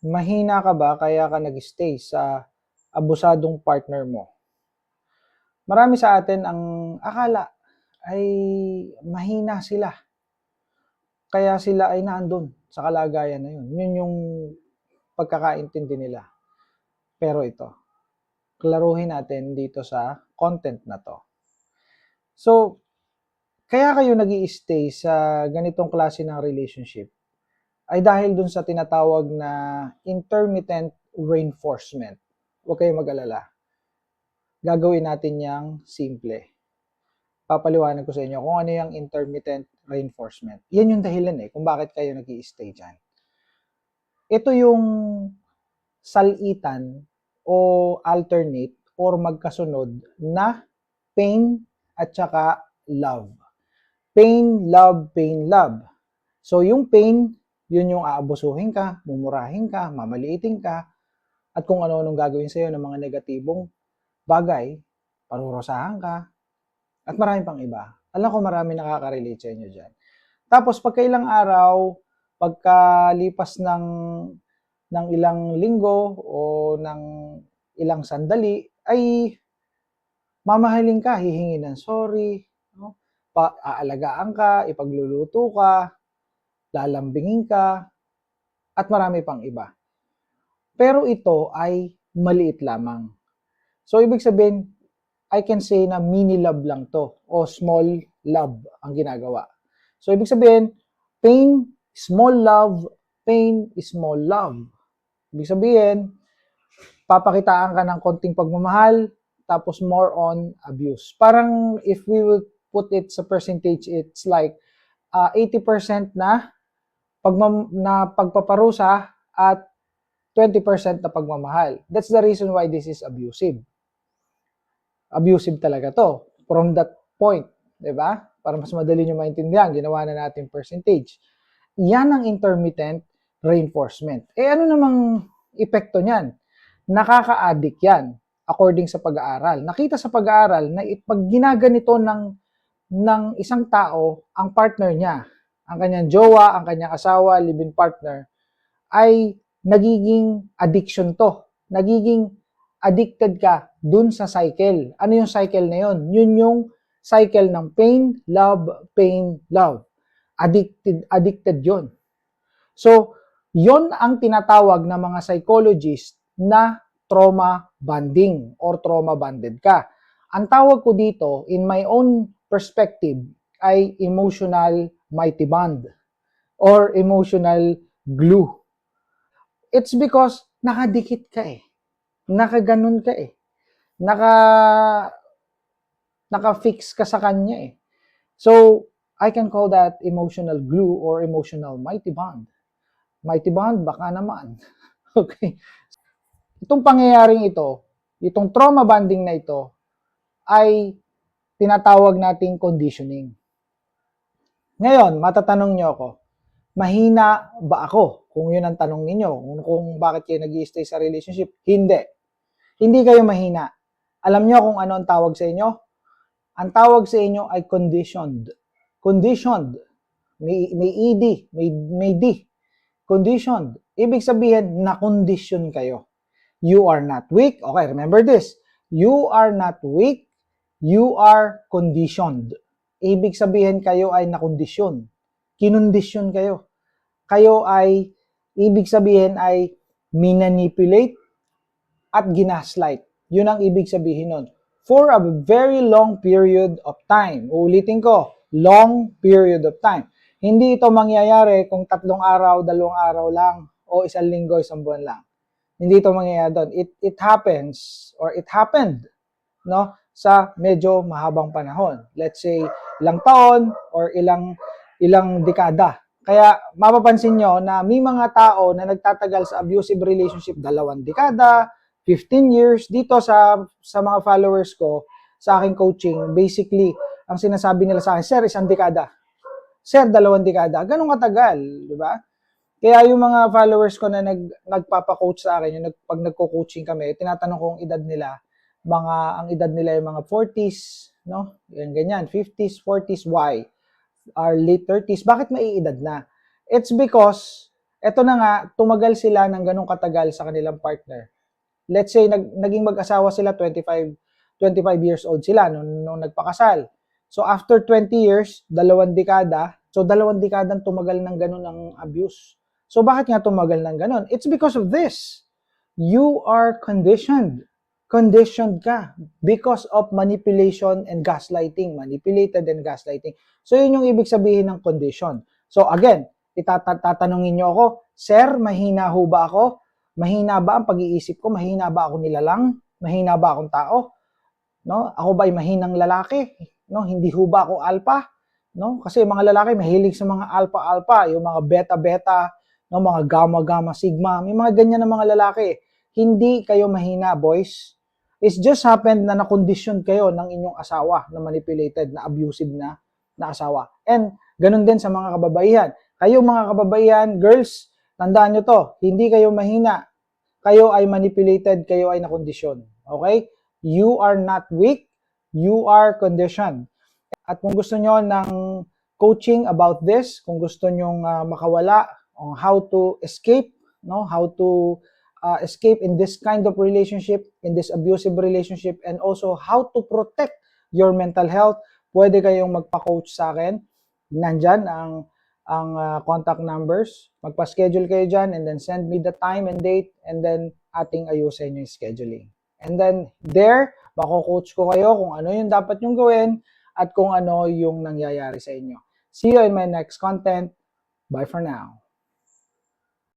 Mahina ka ba kaya ka nag-stay sa abusadong partner mo? Marami sa atin ang akala ay mahina sila. Kaya sila ay naandun sa kalagayan na yun. Yun yung pagkakaintindi nila. Pero ito, klaruhin natin dito sa content na to. So, kaya kayo nag-i-stay sa ganitong klase ng relationship ay dahil dun sa tinatawag na intermittent reinforcement. Huwag kayong mag-alala. Gagawin natin yang simple. Papaliwanag ko sa inyo kung ano yung intermittent reinforcement. Yan yung dahilan kung bakit kayo nag-i-stay dyan. Ito yung salitan o alternate or magkasunod na pain at saka love. Pain, love, pain, love. So yung pain, yun yung aabusuhin ka, mumurahin ka, mamaliitin ka, at kung ano-anong gagawin sa'yo ng mga negatibong bagay, parurusahan ka, at marami pang iba. Alam ko marami nakaka-relate sa inyo dyan. Tapos pagkailang araw, pagkalipas ng ilang linggo o ng ilang sandali, ay mamahalin ka, hihingi ng sorry, no? Aalagaan ka, ipagluluto ka, lalambingin ka, at marami pang iba. Pero ito ay maliit lamang. So, ibig sabihin, I can say na mini love lang to o small love ang ginagawa. So, ibig sabihin, pain, small love, pain, small love. Ibig sabihin, papakitaan ka ng konting pagmamahal, tapos more on abuse. Parang if we will put it sa percentage, it's like 80% na pagpaparusa at 20% na pagmamahal. That's the reason why this is abusive. Abusive talaga to from that point, 'di ba? Para mas madali niyo maintindihan, ginawa na natin percentage. Yan ang intermittent reinforcement. Ano namang epekto niyan? Nakaka-addict yan according sa pag-aaral. Nakita sa pag-aaral na pag ginaganito ng isang tao ang partner niya, ang kanyang jowa, ang kanyang asawa, live-in partner, ay nagiging addiction to. Nagiging addicted ka dun sa cycle. Ano yung cycle na yun? Yun yung cycle ng pain, love, pain, love. Addicted yun. So, yon ang tinatawag ng mga psychologist na trauma bonding or trauma bonded ka. Ang tawag ko dito, in my own perspective, ay emotional mighty bond or emotional glue. It's because nakadikit ka nakaganon ka naka-fix ka sa kanya So, I can call that emotional glue or emotional mighty bond. Mighty bond, baka naman. Okay. Itong pangyayaring ito, itong trauma bonding na ito, ay tinatawag nating conditioning. Ngayon, matatanong nyo ako, mahina ba ako? Kung yun ang tanong ninyo, kung bakit kayo nag-i-stay sa relationship. Hindi. Hindi kayo mahina. Alam nyo kung ano ang tawag sa inyo? Ang tawag sa inyo ay conditioned. Conditioned. May ED, may D. Conditioned. Ibig sabihin, na-condition kayo. You are not weak. Okay, remember this. You are not weak. You are conditioned. Ibig sabihin, kayo ay nakondisyon. Kinondisyon kayo. Kayo ay, ibig sabihin ay minanipulate at ginaslight. Yun ang ibig sabihin nun. For a very long period of time. Uulitin ko, long period of time. Hindi ito mangyayari kung 3 araw, 2 araw lang, o 1 linggo, 1 buwan lang. Hindi ito mangyayari doon. It happens, or it happened, no, sa medyo mahabang panahon. Let's say, ilang taon, or ilang dekada. Kaya, mapapansin nyo na may mga tao na nagtatagal sa abusive relationship 2 dekada, 15 years, dito sa mga followers ko, sa aking coaching, basically, ang sinasabi nila sa akin, sir, 1 dekada. Sir, 2 dekada. Ganun katagal, di ba? Kaya yung mga followers ko na nagpapa-coach sa akin, yung pag nagko-coaching kami, tinatanong ko ang edad nila, ang edad nila yung mga 40s, no? Yan, ganyan, 50s, 40s, why? Or late 30s, bakit maiedad na? It's because, eto na nga, tumagal sila ng ganong katagal sa kanilang partner. Let's say, naging mag-asawa sila, 25 years old sila nung nagpakasal. So, after 20 years, 2 dekada, so 2 dekadang tumagal ng ganon ang abuse. So, bakit nga tumagal ng ganon? It's because of this. You are conditioned. Conditioned ka because of manipulation and gaslighting. Manipulated and gaslighting. So, yun yung ibig sabihin ng condition. So, again, tatanungin nyo ako, Sir, mahina ho ba ako? Mahina ba ang pag-iisip ko? Mahina ba ako nilalang? Mahina ba akong tao? No? Ako ba ay mahinang lalaki? No? Hindi ho ba ako alpha? No? Kasi mga lalaki mahilig sa mga alpha-alpha, yung mga beta-beta, no? Mga gamma-gamma, sigma, may mga ganyan na mga lalaki. Hindi kayo mahina, boys. It's just happened na nakondisyon kayo ng inyong asawa na manipulated, na abusive na asawa. And ganun din sa mga kababaihan. Kayo mga kababaihan, girls, tandaan nyo to, hindi kayo mahina. Kayo ay manipulated, kayo ay nakondisyon. Okay? You are not weak, you are conditioned. At kung gusto nyo ng coaching about this, kung gusto nyo makawala on how to escape, no, how to escape in this kind of relationship, in this abusive relationship, and also how to protect your mental health, pwede kayong magpa-coach sa akin. Nandyan ang contact numbers. Magpa-schedule kayo dyan and then send me the time and date and then ating ayusin yung scheduling. And then there, mako-coach ko kayo kung ano yung dapat yung gawin at kung ano yung nangyayari sa inyo. See you in my next content. Bye for now.